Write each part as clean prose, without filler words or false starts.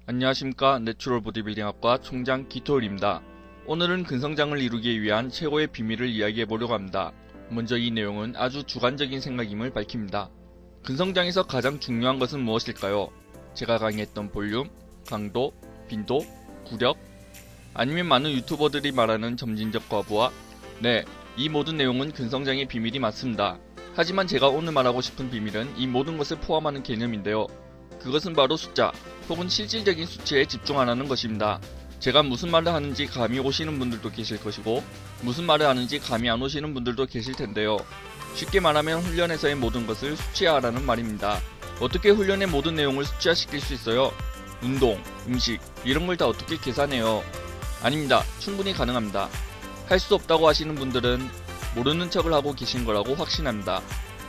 안녕하십니까. 내추럴 보디빌딩학과 총장 기토일입니다. 오늘은 근성장을 이루기 위한 최고의 비밀을 이야기해 보려고 합니다. 먼저 이 내용은 아주 주관적인 생각임을 밝힙니다. 근성장에서 가장 중요한 것은 무엇일까요? 제가 강의했던 볼륨, 강도, 빈도, 구력, 아니면 많은 유튜버들이 말하는 점진적 과부하? 네, 이 모든 내용은 근성장의 비밀이 맞습니다. 하지만 제가 오늘 말하고 싶은 비밀은 이 모든 것을 포함하는 개념인데요. 그것은 바로 숫자, 혹은 실질적인 수치에 집중 안 하는 것입니다. 제가 무슨 말을 하는지 감이 오시는 분들도 계실 것이고, 무슨 말을 하는지 감이 안 오시는 분들도 계실 텐데요. 쉽게 말하면 훈련에서의 모든 것을 수치화하라는 말입니다. 어떻게 훈련의 모든 내용을 수치화시킬 수 있어요? 운동, 음식, 이런 걸 다 어떻게 계산해요? 아닙니다. 충분히 가능합니다. 할 수 없다고 하시는 분들은 모르는 척을 하고 계신 거라고 확신합니다.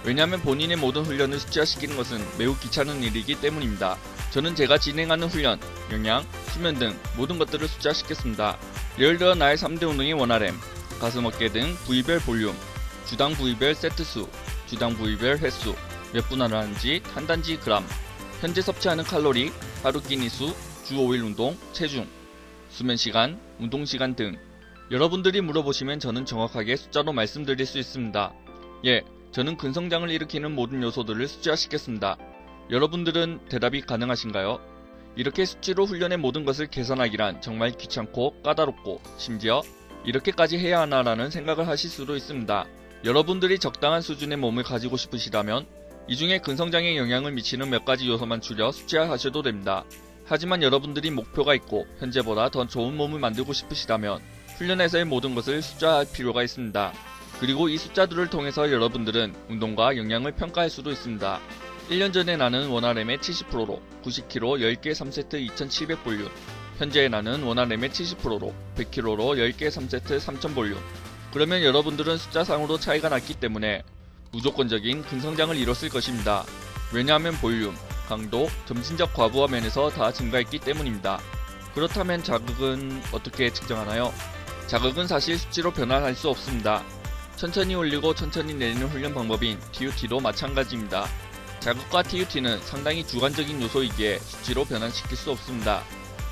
왜냐하면 본인의 모든 훈련을 수치화시키는 것은 매우 귀찮은 일이기 때문입니다. 저는 제가 진행하는 훈련, 영양, 수면 등 모든 것들을 숫자시켰습니다. 예를 들어 나의 3대 운동의 원RM, 가슴 어깨 등 부위별 볼륨, 주당 부위별 세트수, 주당 부위별 횟수, 몇 분 하는지, 한 단지 그람, 현재 섭취하는 칼로리, 하루 끼니 수, 주 5일 운동, 체중, 수면 시간, 운동 시간 등 여러분들이 물어보시면 저는 정확하게 숫자로 말씀드릴 수 있습니다. 저는 근성장을 일으키는 모든 요소들을 수치화시켰습니다. 여러분들은 대답이 가능하신가요? 이렇게 수치로 훈련의 모든 것을 계산하기란 정말 귀찮고 까다롭고 심지어 이렇게까지 해야 하나라는 생각을 하실 수도 있습니다. 여러분들이 적당한 수준의 몸을 가지고 싶으시다면 이 중에 근성장에 영향을 미치는 몇 가지 요소만 추려 수치화하셔도 됩니다. 하지만 여러분들이 목표가 있고 현재보다 더 좋은 몸을 만들고 싶으시다면 훈련에서의 모든 것을 숫자할 필요가 있습니다. 그리고 이 숫자들을 통해서 여러분들은 운동과 영양을 평가할 수도 있습니다. 1년 전에 나는 원RM의 70%로 90kg 10개 3세트 2700 볼륨, 현재 나는 원RM의 70%로 100kg로 10개 3세트 3000 볼륨. 그러면 여러분들은 숫자상으로 차이가 났기 때문에 무조건적인 근성장을 이뤘을 것입니다. 왜냐하면 볼륨, 강도, 점진적 과부하 면에서 다 증가했기 때문입니다. 그렇다면 자극은 어떻게 측정하나요? 자극은 사실 수치로 변환할 수 없습니다. 천천히 올리고 천천히 내리는 훈련 방법인 TUT도 마찬가지입니다. 자극과 TUT는 상당히 주관적인 요소이기에 수치로 변환시킬 수 없습니다.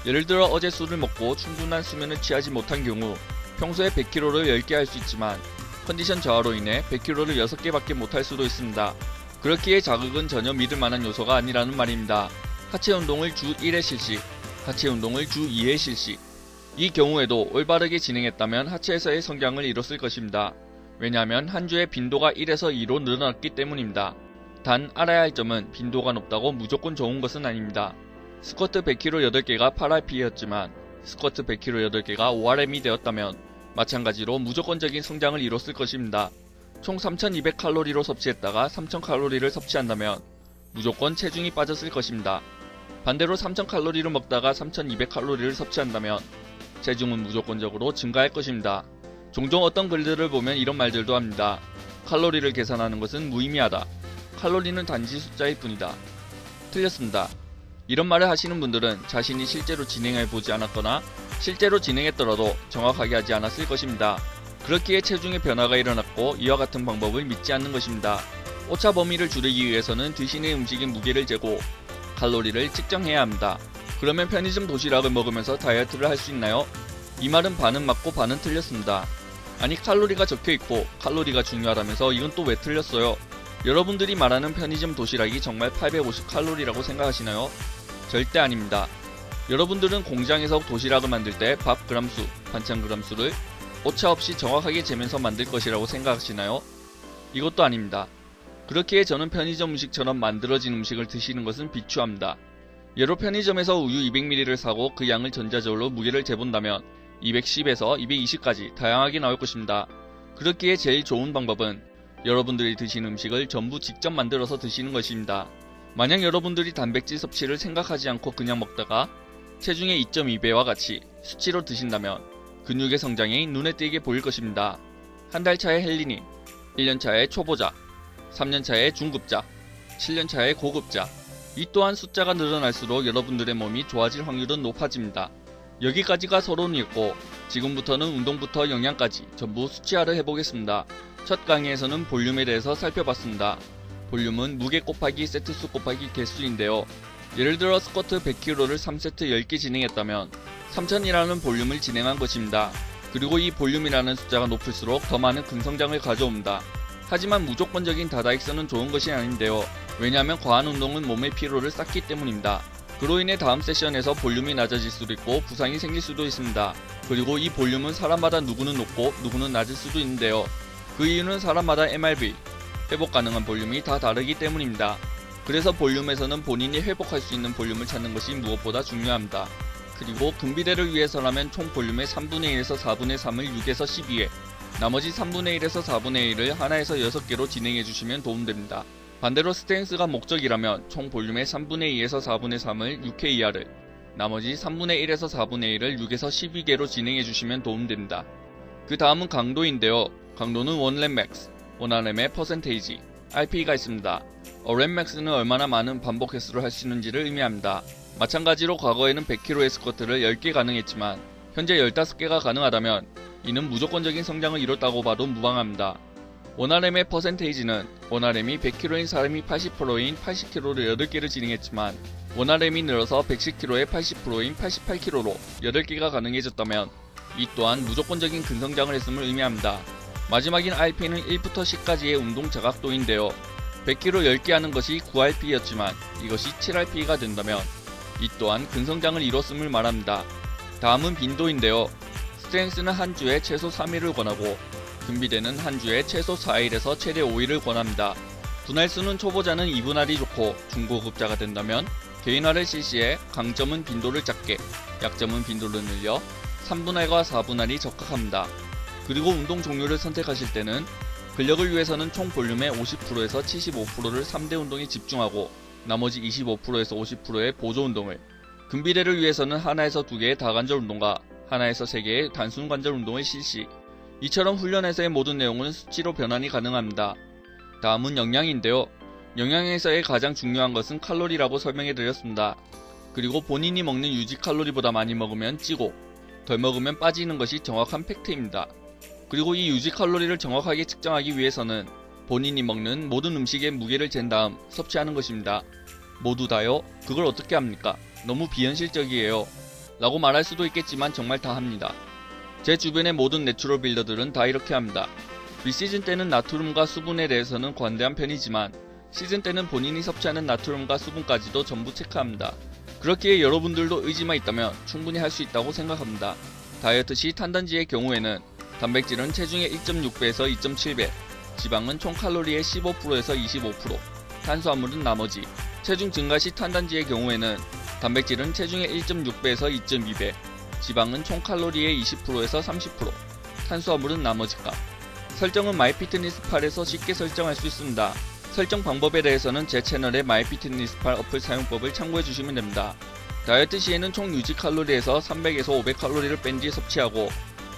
예를 들어 어제 술을 먹고 충분한 수면을 취하지 못한 경우 평소에 100kg를 10개 할 수 있지만 컨디션 저하로 인해 100kg를 6개밖에 못할 수도 있습니다. 그렇기에 자극은 전혀 믿을 만한 요소가 아니라는 말입니다. 하체 운동을 주 1회 실시, 하체 운동을 주 2회 실시. 이 경우에도 올바르게 진행했다면 하체에서의 성장을 이뤘을 것입니다. 왜냐하면 한 주에 빈도가 1에서 2로 늘어났기 때문입니다. 단 알아야 할 점은 빈도가 높다고 무조건 좋은 것은 아닙니다. 스쿼트 100kg 8개가 8RP였지만 스쿼트 100kg 8개가 5RM이 되었다면 마찬가지로 무조건적인 성장을 이뤘을 것입니다. 총 3200칼로리로 섭취했다가 3000칼로리를 섭취한다면 무조건 체중이 빠졌을 것입니다. 반대로 3000칼로리를 먹다가 3200칼로리를 섭취한다면 체중은 무조건적으로 증가할 것입니다. 종종 어떤 글들을 보면 이런 말들도 합니다. 칼로리를 계산하는 것은 무의미하다. 칼로리는 단지 숫자일 뿐이다. 틀렸습니다. 이런 말을 하시는 분들은 자신이 실제로 진행해보지 않았거나 실제로 진행했더라도 정확하게 하지 않았을 것입니다. 그렇기에 체중의 변화가 일어났고 이와 같은 방법을 믿지 않는 것입니다. 오차 범위를 줄이기 위해서는 드시는 음식의 무게를 재고 칼로리를 측정해야 합니다. 그러면 편의점 도시락을 먹으면서 다이어트를 할 수 있나요? 이 말은 반은 맞고 반은 틀렸습니다. 아니 칼로리가 적혀있고 칼로리가 중요하다면서 이건 또 왜 틀렸어요? 여러분들이 말하는 편의점 도시락이 정말 850칼로리라고 생각하시나요? 절대 아닙니다. 여러분들은 공장에서 도시락을 만들 때 밥 그람수, 반찬 그람수를 오차 없이 정확하게 재면서 만들 것이라고 생각하시나요? 이것도 아닙니다. 그렇기에 저는 편의점 음식처럼 만들어진 음식을 드시는 것은 비추합니다. 예로 편의점에서 우유 200ml를 사고 그 양을 전자저울로 무게를 재본다면 210에서 220까지 다양하게 나올 것입니다. 그렇기에 제일 좋은 방법은 여러분들이 드시는 음식을 전부 직접 만들어서 드시는 것입니다. 만약 여러분들이 단백질 섭취를 생각하지 않고 그냥 먹다가 체중의 2.2배와 같이 수치로 드신다면 근육의 성장이 눈에 띄게 보일 것입니다. 한 달 차의 헬리님, 1년 차의 초보자, 3년 차의 중급자, 7년 차의 고급자. 이 또한 숫자가 늘어날수록 여러분들의 몸이 좋아질 확률은 높아집니다. 여기까지가 서론이었고 지금부터는 운동부터 영양까지 전부 수치화를 해보겠습니다. 첫 강의에서는 볼륨에 대해서 살펴봤습니다. 볼륨은 무게 곱하기 세트수 곱하기 개수인데요. 예를 들어 스쿼트 100kg를 3세트 10개 진행했다면 3000이라는 볼륨을 진행한 것입니다. 그리고 이 볼륨이라는 숫자가 높을수록 더 많은 근성장을 가져옵니다. 하지만 무조건적인 다다익선은 좋은 것이 아닌데요. 왜냐하면 과한 운동은 몸의 피로를 쌓기 때문입니다. 그로 인해 다음 세션에서 볼륨이 낮아질 수도 있고 부상이 생길 수도 있습니다. 그리고 이 볼륨은 사람마다 누구는 높고 누구는 낮을 수도 있는데요. 그 이유는 사람마다 MRV, 회복 가능한 볼륨이 다 다르기 때문입니다. 그래서 볼륨에서는 본인이 회복할 수 있는 볼륨을 찾는 것이 무엇보다 중요합니다. 그리고 근비대를 위해서라면 총 볼륨의 3분의 1에서 4분의 3을 6에서 12회, 나머지 3분의 1에서 4분의 1을 하나에서 6개로 진행해주시면 도움됩니다. 반대로 스트렝스가 목적이라면 총 볼륨의 3분의 2에서 4분의 3을 6회 이하를, 나머지 3분의 1에서 4분의 1을 6에서 12개로 진행해주시면 도움됩니다. 그 다음은 강도인데요. 강도는 원랩 맥스, 원RM의 퍼센테이지, RP가 있습니다. 랩 맥스는 얼마나 많은 반복 횟수를 할 수 있는지를 의미합니다. 마찬가지로 과거에는 100kg의 스쿼트를 10개 가능했지만 현재 15개가 가능하다면 이는 무조건적인 성장을 이뤘다고 봐도 무방합니다. 원RM의 퍼센테이지는 원RM이 100kg인 사람이 80%인 80kg를 8개를 진행했지만 원RM이 늘어서 110kg의 80%인 88kg로 8개가 가능해졌다면 이 또한 무조건적인 근성장을 했음을 의미합니다. 마지막인 RP는 1부터 10까지의 운동 자각도인데요. 100kg 10개 하는 것이 9RP였지만 이것이 7RP가 된다면 이 또한 근성장을 이뤘음을 말합니다. 다음은 빈도인데요. 스트렝스는 한 주에 최소 3일을 권하고 근비대는 한 주에 최소 4일에서 최대 5일을 권합니다. 분할수는 초보자는 2분할이 좋고 중고급자가 된다면 개인화를 실시해 강점은 빈도를 작게, 약점은 빈도를 늘려 3분할과 4분할이 적합합니다. 그리고 운동 종류를 선택하실 때는 근력을 위해서는 총 볼륨의 50%에서 75%를 3대 운동에 집중하고 나머지 25%에서 50%의 보조 운동을, 근비대를 위해서는 하나에서 2개의 다관절 운동과 하나에서 3개의 단순 관절 운동을 실시. 이처럼 훈련에서의 모든 내용은 수치로 변환이 가능합니다. 다음은 영양인데요. 영양에서의 가장 중요한 것은 칼로리라고 설명해드렸습니다. 그리고 본인이 먹는 유지 칼로리보다 많이 먹으면 찌고 덜 먹으면 빠지는 것이 정확한 팩트입니다. 그리고 이 유지 칼로리를 정확하게 측정하기 위해서는 본인이 먹는 모든 음식의 무게를 잰 다음 섭취하는 것입니다. 모두 다요? 그걸 어떻게 합니까? 너무 비현실적이에요. 라고 말할 수도 있겠지만 정말 다 합니다. 제 주변의 모든 내추럴 빌더들은 다 이렇게 합니다. 비시즌 때는 나트륨과 수분에 대해서는 관대한 편이지만 시즌 때는 본인이 섭취하는 나트륨과 수분까지도 전부 체크합니다. 그렇기에 여러분들도 의지만 있다면 충분히 할 수 있다고 생각합니다. 다이어트 시 탄단지의 경우에는 단백질은 체중의 1.6배에서 2.7배, 지방은 총 칼로리의 15%에서 25%, 탄수화물은 나머지. 체중 증가 시 탄단지의 경우에는 단백질은 체중의 1.6배에서 2.2배, 지방은 총 칼로리의 20%에서 30%, 탄수화물은 나머지가. 설정은 마이피트니스팔에서 쉽게 설정할 수 있습니다. 설정 방법에 대해서는 제 채널의 마이피트니스팔 어플 사용법을 참고해주시면 됩니다. 다이어트 시에는 총 유지 칼로리에서 300에서 500칼로리를 뺀 뒤 섭취하고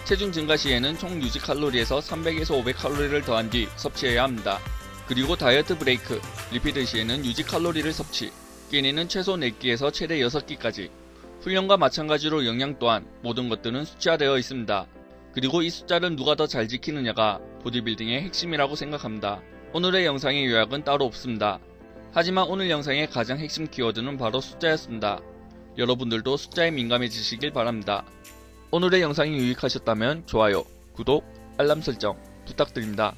체중 증가 시에는 총 유지 칼로리에서 300에서 500칼로리를 더한 뒤 섭취해야 합니다. 그리고 다이어트 브레이크, 리피드 시에는 유지 칼로리를 섭취, 끼니는 최소 4끼에서 최대 6끼까지. 훈련과 마찬가지로 영양 또한 모든 것들은 숫자되어 있습니다. 그리고 이 숫자를 누가 더 잘 지키느냐가 보디빌딩의 핵심이라고 생각합니다. 오늘의 영상의 요약은 따로 없습니다. 하지만 오늘 영상의 가장 핵심 키워드는 바로 숫자였습니다. 여러분들도 숫자에 민감해지시길 바랍니다. 오늘의 영상이 유익하셨다면 좋아요, 구독, 알람 설정 부탁드립니다.